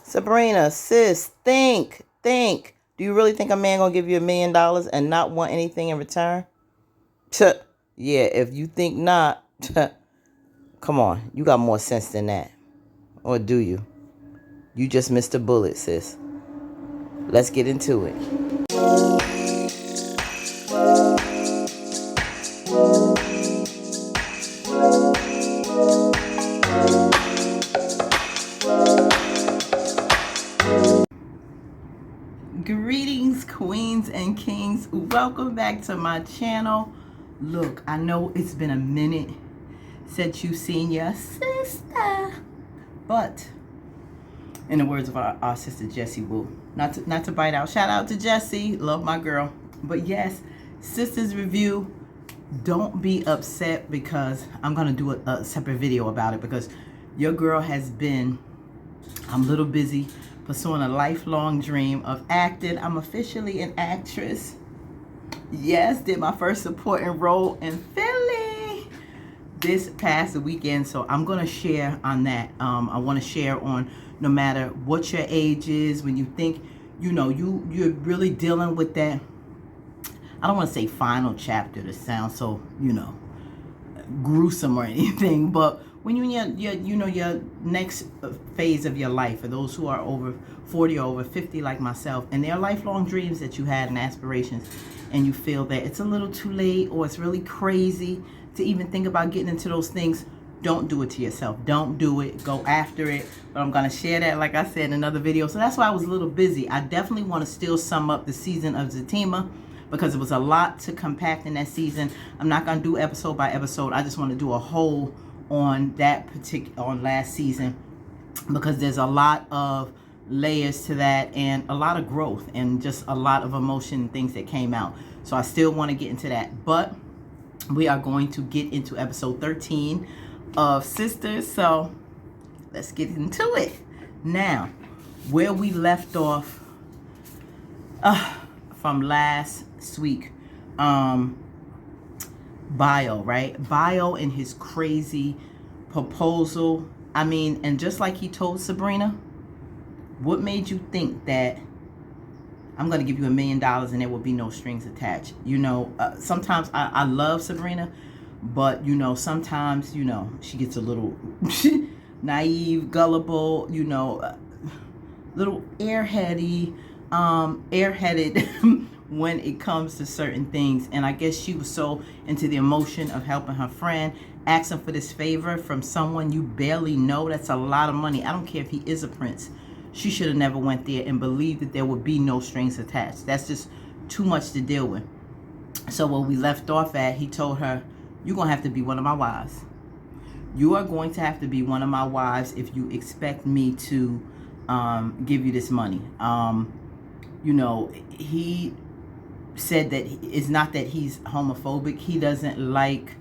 Sabrina, sis, think. Do you really think a man gonna give you $1 million and not want anything in return? Tuh. Yeah, if you think not, come on, you got more sense than that. Or do you? You just missed a bullet, sis. Let's get into it. Greetings, queens and kings. Welcome back to my channel. Look, I know it's been a minute since you've seen your sister, but in the words of our sister Jessie Boo, not to bite out. Shout out to Jessie, love my girl. But yes, sisters review. Don't be upset because I'm gonna do a separate video about it because your girl has been. I'm a little busy pursuing a lifelong dream of acting. I'm officially an actress. Yes, did my first supporting role in Philly this past weekend. So I'm going to share on that. I want to share on no matter what your age is, when you think, you're really dealing with that. I don't want to say final chapter to sound so, gruesome or anything, but when you're in your next phase of your life, for those who are over 40 or over 50 like myself, and there are lifelong dreams that you had and aspirations, and you feel that it's a little too late or it's really crazy to even think about getting into those things, don't do it to yourself. Don't do it. Go after it. But I'm going to share that, like I said, in another video. So that's why I was a little busy. I definitely want to still sum up the season of Zatima, because it was a lot to compact in that season. I'm not going to do episode by episode. I just want to do a whole on last season, because there's a lot of layers to that and a lot of growth and just a lot of emotion and things that came out. So I still want to get into that, but we are going to get into episode 13 of Sisters. So let's get into it. Now, where we left off from last week, Bio, right? Bio and his crazy proposal. I mean, and just like he told Sabrina, what made you think that I'm going to give you $1 million and there will be no strings attached? Sometimes I love Sabrina, but, sometimes, she gets a little naive, gullible, little airheaded when it comes to certain things. And I guess she was so into the emotion of helping her friend, asking for this favor from someone you barely know. That's a lot of money. I don't care if he is a prince. She should have never went there and believed that there would be no strings attached. That's just too much to deal with. So where we left off at, he told her, you're going to have to be one of my wives. You are going to have to be one of my wives if you expect me to give you this money. He said that it's not that he's homophobic. He doesn't like,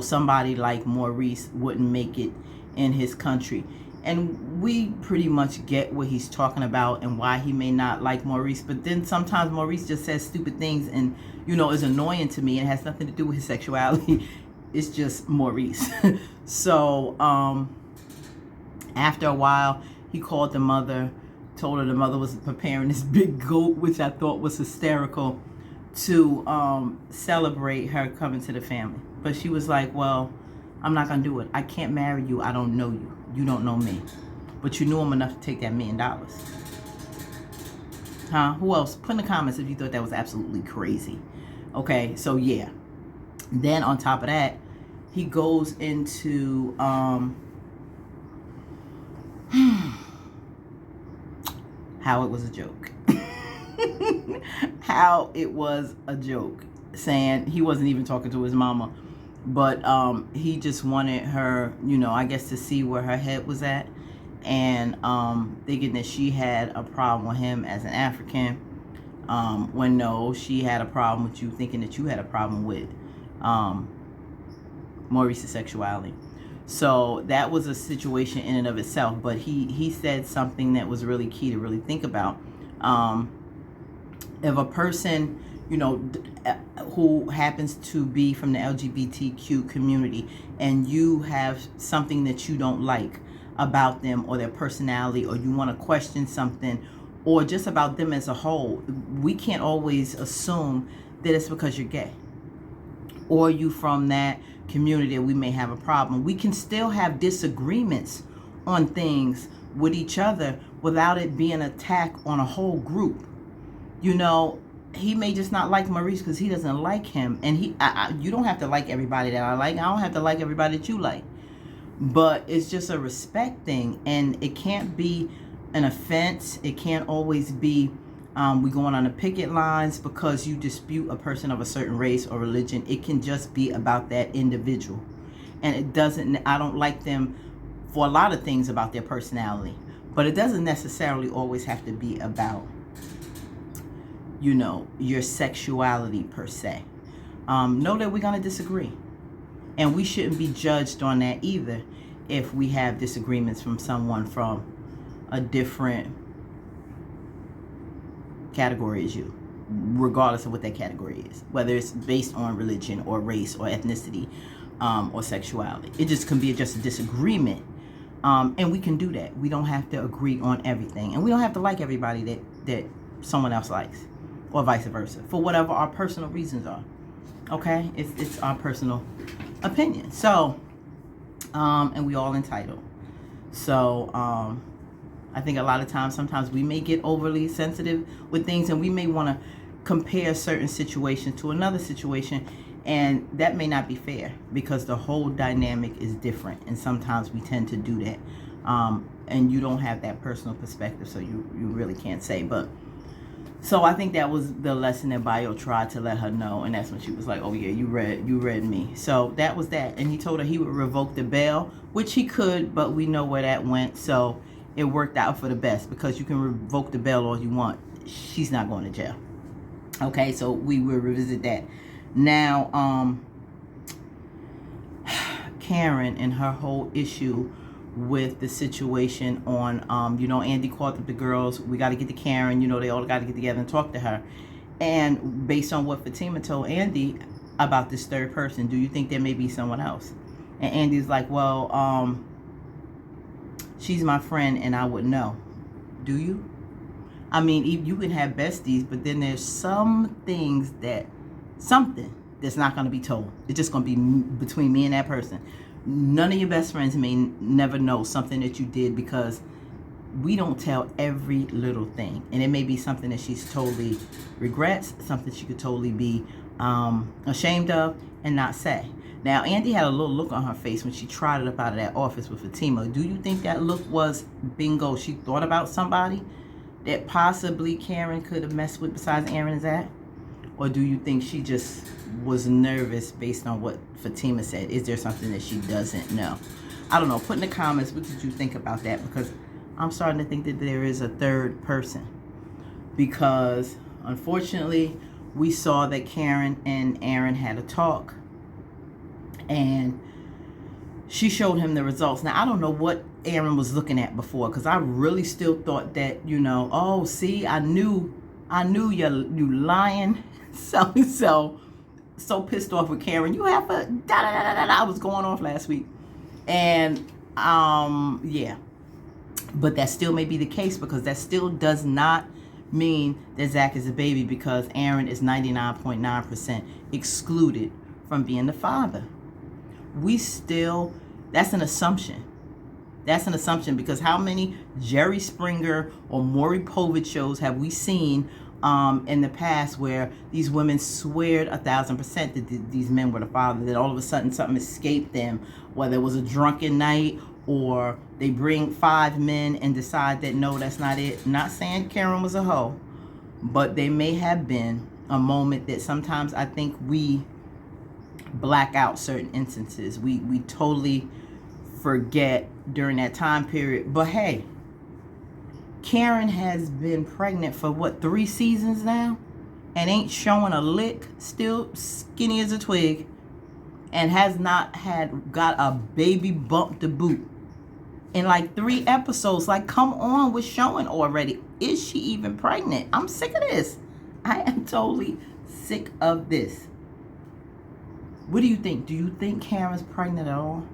somebody like Maurice wouldn't make it in his country. And we pretty much get what he's talking about and why he may not like Maurice. But then sometimes Maurice just says stupid things and, is annoying to me. It has nothing to do with his sexuality. It's just Maurice. So after a while, he called the mother, told her the mother was preparing this big goat, which I thought was hysterical, to celebrate her coming to the family. But she was like, well, I'm not going to do it. I can't marry you. I don't know you. You don't know me. But you knew him enough to take that $1 million. Huh? Who else? Put in the comments if you thought that was absolutely crazy. Okay, so yeah. Then on top of that, he goes into how it was a joke. How it was a joke. Saying he wasn't even talking to his mama. But he just wanted her, I guess to see where her head was at. And thinking that she had a problem with him as an African. When no, she had a problem with you thinking that you had a problem with Maurice's sexuality. So that was a situation in and of itself. But he said something that was really key to really think about. If a person, who happens to be from the LGBTQ community and you have something that you don't like, about them or their personality, or you want to question something, or just about them as a whole, we can't always assume that it's because you're gay or you from that community that we may have a problem. We can still have disagreements on things with each other without it being an attack on a whole group. You know, he may just not like Maurice because he doesn't like him. And you don't have to like everybody that I like. I don't have to like everybody that you like. But it's just a respect thing. And it can't be an offense. It can't always be we going on the picket lines because you dispute a person of a certain race or religion. It can just be about that individual. And it doesn't, I don't like them for a lot of things about their personality. But it doesn't necessarily always have to be about, you know, your sexuality per se. Know that we're going to disagree. And we shouldn't be judged on that either if we have disagreements from someone from a different category as you, regardless of what that category is, whether it's based on religion or race or ethnicity or sexuality. It just can be just a disagreement. And we can do that. We don't have to agree on everything. And we don't have to like everybody that someone else likes, or vice versa, for whatever our personal reasons are. Okay? It's our personal opinion. So, and we all entitled. So, I think a lot of times, sometimes we may get overly sensitive with things, and we may want to compare certain situations to another situation, and that may not be fair because the whole dynamic is different, and sometimes we tend to do that. And you don't have that personal perspective, so you really can't say. But so I think that was the lesson that Bio tried to let her know, and that's when she was like, "Oh yeah, you read me." So that was that, and he told her he would revoke the bail, which he could, but we know where that went. So it worked out for the best because you can revoke the bail all you want. She's not going to jail. Okay, so we will revisit that. Now, Karen and her whole issue with the situation on, you know, Andi called up the girls. We got to get to Karen. You know, they all got to get together and talk to her. And based on what Fatima told Andi about this third person, do you think there may be someone else? And Andy's like, well, she's my friend and I would know. Do you? I mean, you can have besties, but then there's some things something that's not going to be told. It's just going to be between me and that person. None of your best friends may never know something that you did because we don't tell every little thing. And it may be something that she's totally regrets, something she could totally be ashamed of and not say. Now, Andi had a little look on her face when she trotted up out of that office with Fatima. Do you think that look was bingo? She thought about somebody that possibly Karen could have messed with besides Aaron and Zach? Or do you think she just was nervous based on what Fatima said? Is there something that she doesn't know? I don't know. Put in the comments, what did you think about that? Because I'm starting to think that there is a third person. Because, unfortunately, we saw that Karen and Aaron had a talk. And she showed him the results. Now, I don't know what Aaron was looking at before, because I really still thought that, you know, oh, see, I knew you lying. So pissed off with Karen. You have a I was going off last week. And, yeah. But that still may be the case, because that still does not mean that Zach is a baby, because Aaron is 99.9% excluded from being the father. That's an assumption. That's an assumption, because how many Jerry Springer or Maury Povich shows have we seen in the past where these women sweared 1,000% that these men were the father, that all of a sudden something escaped them, whether it was a drunken night or they bring 5 men and decide that no, that's not it. Not saying Karen was a hoe, but there may have been a moment that sometimes I think we black out certain instances. We totally forget during that time period. But hey, Karen has been pregnant for 3 seasons now, and ain't showing a lick, still skinny as a twig, and has not got a baby bump to boot in like 3 episodes. Like, come on with showing already. Is she even pregnant? I'm sick of this. I am totally sick of this. What do you think? Do you think Karen's pregnant at all?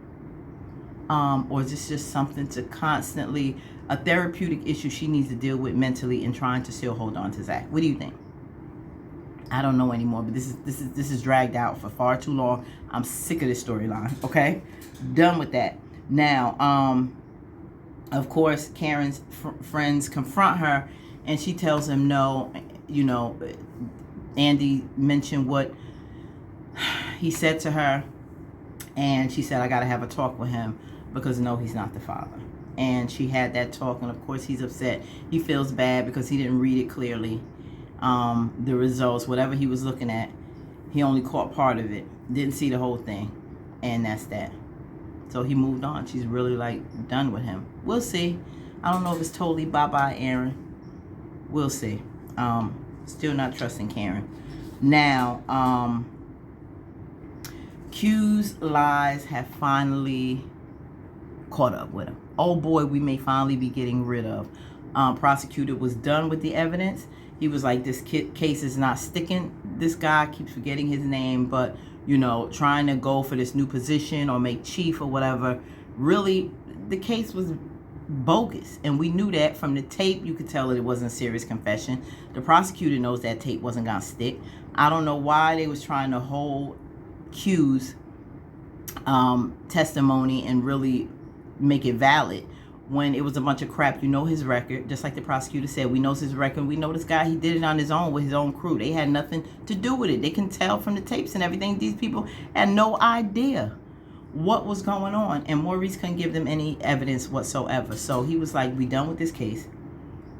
Or is this just something to constantly, a therapeutic issue she needs to deal with mentally and trying to still hold on to Zach? What do you think? I don't know anymore, but this is dragged out for far too long. I'm sick of this storyline. Okay, done with that. Now, of course, Karen's friends confront her, and she tells them no. You know, Andi mentioned what he said to her, and she said, "I got to have a talk with him because no, he's not the father." And she had that talk, and of course, he's upset. He feels bad because he didn't read it clearly. The results, whatever he was looking at, he only caught part of it, didn't see the whole thing, and that's that. So he moved on. She's really like done with him. We'll see. I don't know if it's totally bye-bye Aaron. We'll see. Still not trusting Karen. Now, Q's lies have finally caught up with him. Oh boy, we may finally be getting rid of. Prosecutor was done with the evidence. He was like, this case is not sticking. This guy keeps forgetting his name, but, you know, trying to go for this new position or make chief or whatever. Really, the case was bogus. And we knew that from the tape. You could tell that it wasn't a serious confession. The prosecutor knows that tape wasn't going to stick. I don't know why they was trying to hold Q's testimony and really make it valid when it was a bunch of crap. You know his record, just like the prosecutor said. We know his record. We know this guy, he did it on his own with his own crew. They had nothing to do with it. They can tell from the tapes and everything. These people had no idea what was going on, and Maurice couldn't give them any evidence whatsoever. So he was like, we done with this case.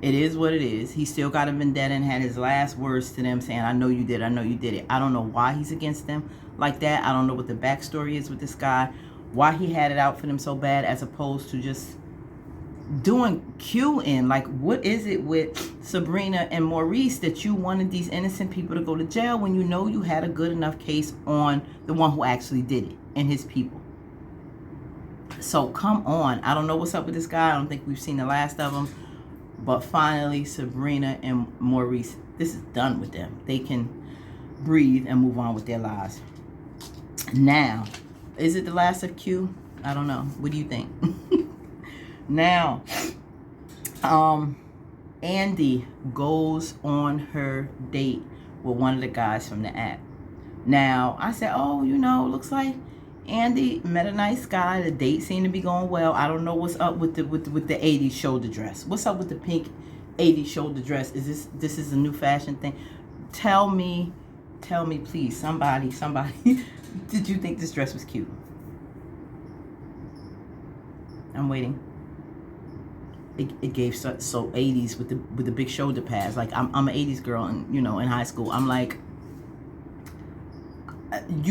It is what it is. He still got a vendetta and had his last words to them saying, I know you did it. I know you did it. I don't know why he's against them like that. I don't know what the backstory is with this guy, why he had it out for them so bad, as opposed to just doing Q in. Like, what is it with Sabrina and Maurice that you wanted these innocent people to go to jail when you know you had a good enough case on the one who actually did it and his people? So come on. I don't know what's up with this guy. I don't think we've seen the last of him. But finally, Sabrina and Maurice, this is done with them. They can breathe and move on with their lives. Now, is it the last of Q? I don't know. What do you think? Now, Andi goes on her date with one of the guys from the app. Now, I said, oh, you know, looks like Andi met a nice guy. The date seemed to be going well. I don't know what's up with the 80s shoulder dress. What's up with the pink 80s shoulder dress? Is this is a new fashion thing? Tell me please, somebody, did you think this dress was cute? I'm waiting. It gave so 80s with the big shoulder pads. Like, I'm an 80s girl, and you know, in high school, I'm like,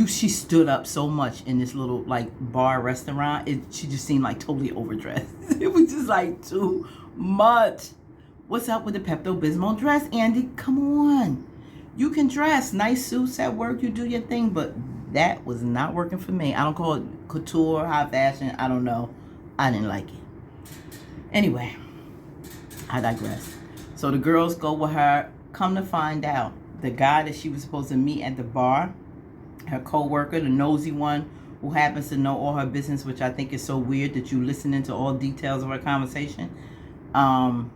she stood up so much in this little like bar restaurant. She just seemed like totally overdressed. It was just like too much. What's up with the Pepto-Bismol dress, Andi? Come on, you can dress nice suits at work. You do your thing, but that was not working for me. I don't call it couture, high fashion. I don't know. I didn't like it. Anyway, I digress. So the girls go with her. Come to find out, the guy that she was supposed to meet at the bar, her co-worker, the nosy one who happens to know all her business, which I think is so weird that you listening to all details of her conversation. Now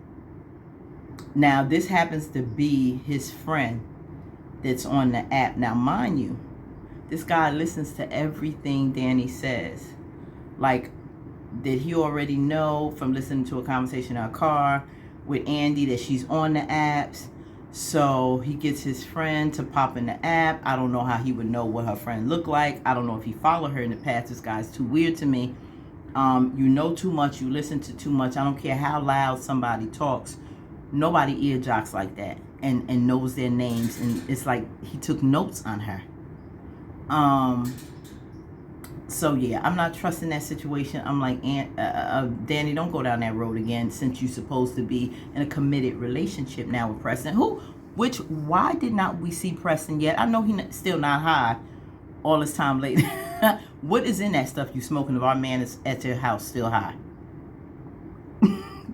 this happens to be his friend that's on the app. Now, mind you, this guy listens to everything Danny says. Like, did he already know from listening to a conversation in her car with Andi that she's on the apps? So he gets his friend to pop in the app. I don't know how he would know what her friend looked like. I don't know if he followed her in the past. This guy's too weird to me. You know too much. You listen to too much. I don't care how loud somebody talks. Nobody ear jocks like that and knows their names. And it's like he took notes on her. So yeah, I'm not trusting that situation. I'm like, Danny, don't go down that road again, since you're supposed to be in a committed relationship now with Preston. Why did not we see Preston yet? I know he's still not high all this time later. What is in that stuff you smoking if our man is at your house still high?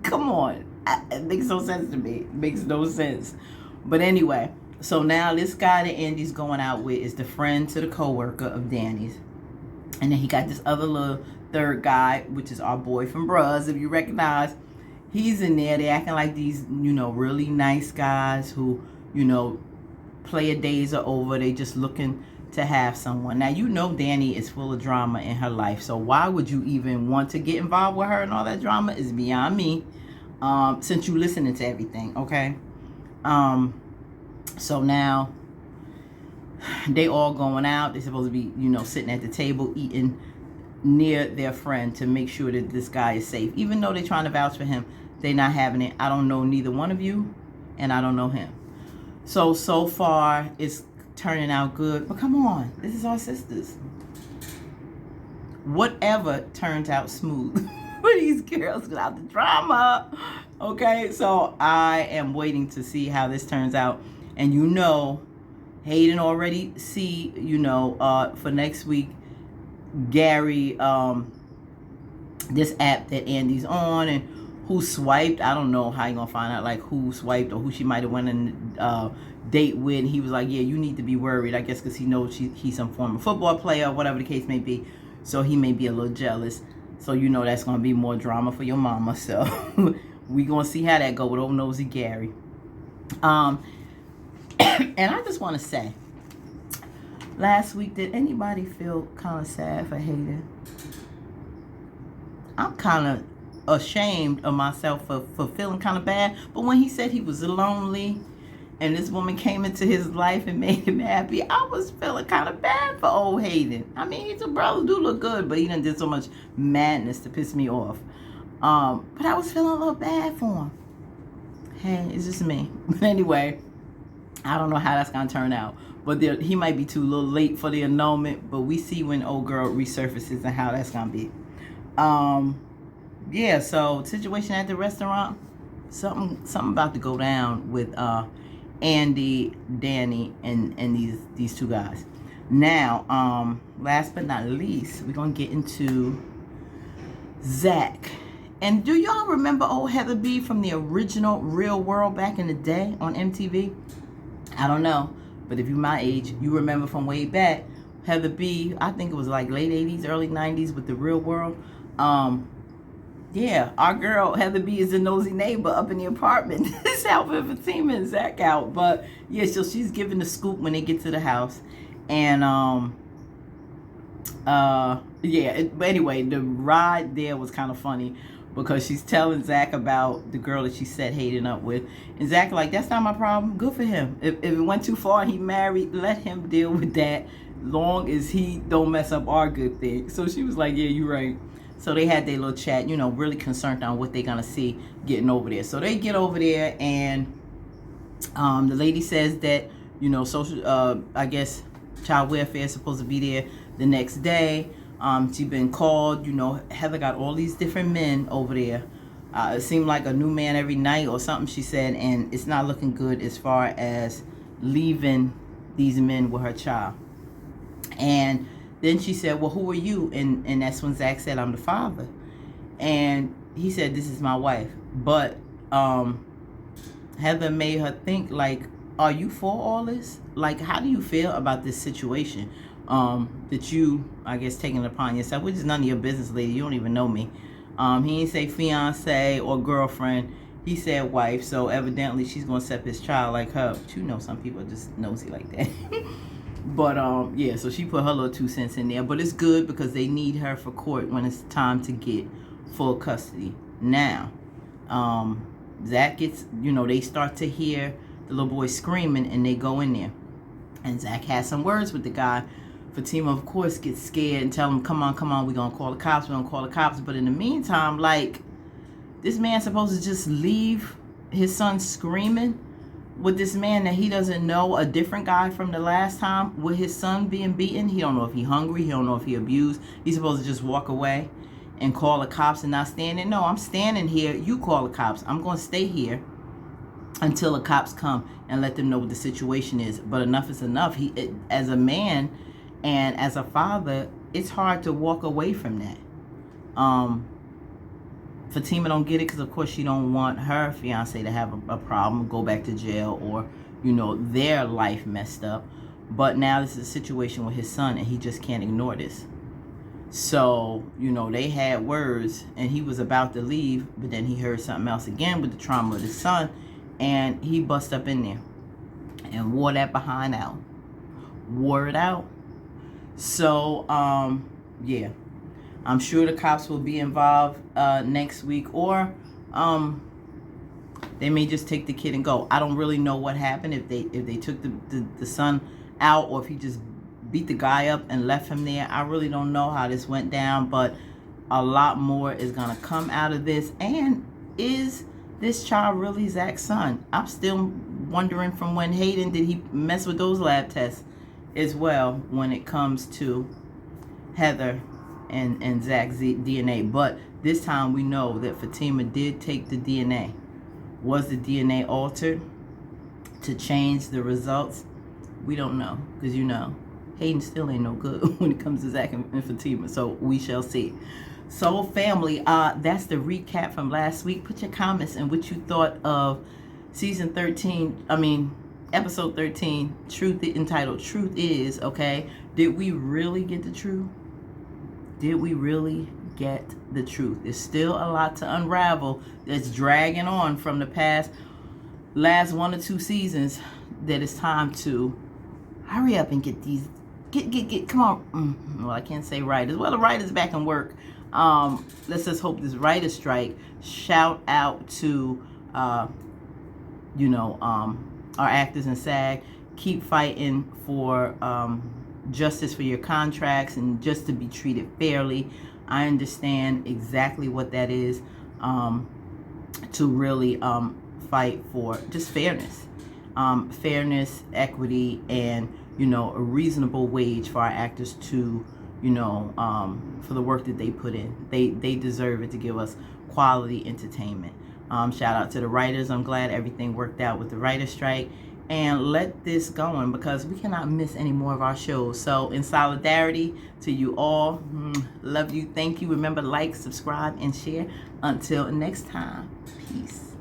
Come on. It makes no sense to me. It makes no sense. But anyway, so now this guy that Andy's going out with is the friend to the co-worker of Danny's. And then he got this other little third guy, which is our boy from Bruz, if you recognize. He's in there. They acting like these, really nice guys who, player days are over. They just looking to have someone. Now, Danny is full of drama in her life. So why would you even want to get involved with her and all that drama is beyond me. Since you listening to everything, okay? So now they all going out. They're supposed to be, sitting at the table eating near their friend to make sure that this guy is safe. Even though they're trying to vouch for him, they're not having it. I don't know neither one of you, and I don't know him. So far, it's turning out good. But come on, this is our sisters. Whatever turns out smooth for these girls without the drama. Okay, so I am waiting to see how this turns out. And Hayden already see, for next week, Gary, this app that Andi's on and who swiped. I don't know how you gonna find out like who swiped or who she might have went on date with. And he was like, yeah, you need to be worried, I guess, because he knows he's some former football player or whatever the case may be. So he may be a little jealous. So that's gonna be more drama for your mama. So we gonna see how that go with old nosy Gary. And I just want to say, last week, did anybody feel kind of sad for Hayden? I'm kind of ashamed of myself for feeling kind of bad. But when he said he was lonely and this woman came into his life and made him happy, I was feeling kind of bad for old Hayden. I mean, his brothers do look good, but he done did so much madness to piss me off. But I was feeling a little bad for him. Hey, it's just me. But anyway, I don't know how that's going to turn out. But he might be too little late for the annulment. But we see when old girl resurfaces and how that's going to be. Yeah, so situation at the restaurant. Something about to go down with Andi, Danny, and these two guys. Now, last but not least, we're going to get into Zach. And do y'all remember old Heather B from the original Real World back in the day on MTV? I don't know, but if you're my age, you remember from way back, Heather B, I think it was like late 80s, early 90s with the Real World. Yeah, our girl Heather B is a nosy neighbor up in the apartment. It's helping Fatima and Zach out. But yeah, so she's giving the scoop when they get to the house. And yeah, but anyway, the ride there was kind of funny because she's telling Zach about the girl that she set Hayden up with. And Zach like, that's not my problem. Good for him. If it went too far and he married, let him deal with that long as he don't mess up our good thing. So she was like, yeah, you're right. So they had their little chat, really concerned on what they're going to see getting over there. So they get over there and the lady says that, social, I guess, child welfare is supposed to be there the next day. She's been called, Heather got all these different men over there. It seemed like a new man every night or something, she said, and it's not looking good as far as leaving these men with her child. And then she said, well, who are you? And that's when Zach said, I'm the father. And he said, this is my wife. But Heather made her think, like, are you for all this? Like, how do you feel about this situation that you, I guess, taking it upon yourself, which is none of your business, lady. You don't even know me. He didn't say fiance or girlfriend. He said wife. So evidently she's going to accept his child like her. But some people are just nosy like that. But yeah, so she put her little 2 cents in there. But it's good because they need her for court when it's time to get full custody. Now, Zach gets, they start to hear the little boy screaming and they go in there. And Zach has some words with the guy. Fatima, of course, gets scared and tell him, come on, we're going to call the cops. But in the meantime, like, this man's supposed to just leave his son screaming with this man that he doesn't know, a different guy from the last time, with his son being beaten. He don't know if he hungry. He don't know if he abused. He's supposed to just walk away and call the cops and not stand there. No, I'm standing here. You call the cops. I'm going to stay here until the cops come and let them know what the situation is. But enough is enough. As a man and as a father, it's hard to walk away from that. Fatima don't get it because, of course, she don't want her fiance to have a problem, go back to jail, or, their life messed up. But now this is a situation with his son, and he just can't ignore this. So, they had words, and he was about to leave, but then he heard something else again with the trauma of his son, and he bust up in there and wore that behind out. Wore it out. So, yeah. I'm sure the cops will be involved next week, or they may just take the kid and go. I don't really know what happened, if they took the son out, or if he just beat the guy up and left him there. I really don't know how this went down, but a lot more is going to come out of this. And is this child really Zach's son? I'm still wondering from when Hayden, did he mess with those lab tests as well when it comes to Heather and Zach's DNA. But this time we know that Fatima did take the DNA. Was the DNA altered to change the results? We don't know, because Hayden still ain't no good when it comes to Zach and Fatima. So we shall see. So family, that's the recap from last week. Put your comments and what you thought of episode 13, entitled Truth Is, okay? Did we really get the truth? Did we really get the truth? There's still a lot to unravel that's dragging on from the last 1 or 2 seasons, that it's time to hurry up and get these, come on. Well, I can't say writers. Well, the writers back in work. Let's just hope this writer's strike. Shout out to, our actors in SAG. Keep fighting for justice for your contracts and just to be treated fairly. I understand exactly what that is, to really fight for just fairness, equity, and a reasonable wage for our actors to for the work that they put in. They deserve it, to give us quality entertainment. Shout out to the writers. I'm glad everything worked out with the writer's strike. And let this going, because we cannot miss any more of our shows. So in solidarity to you all, love you, thank you. Remember, like, subscribe, and share. Until next time, peace.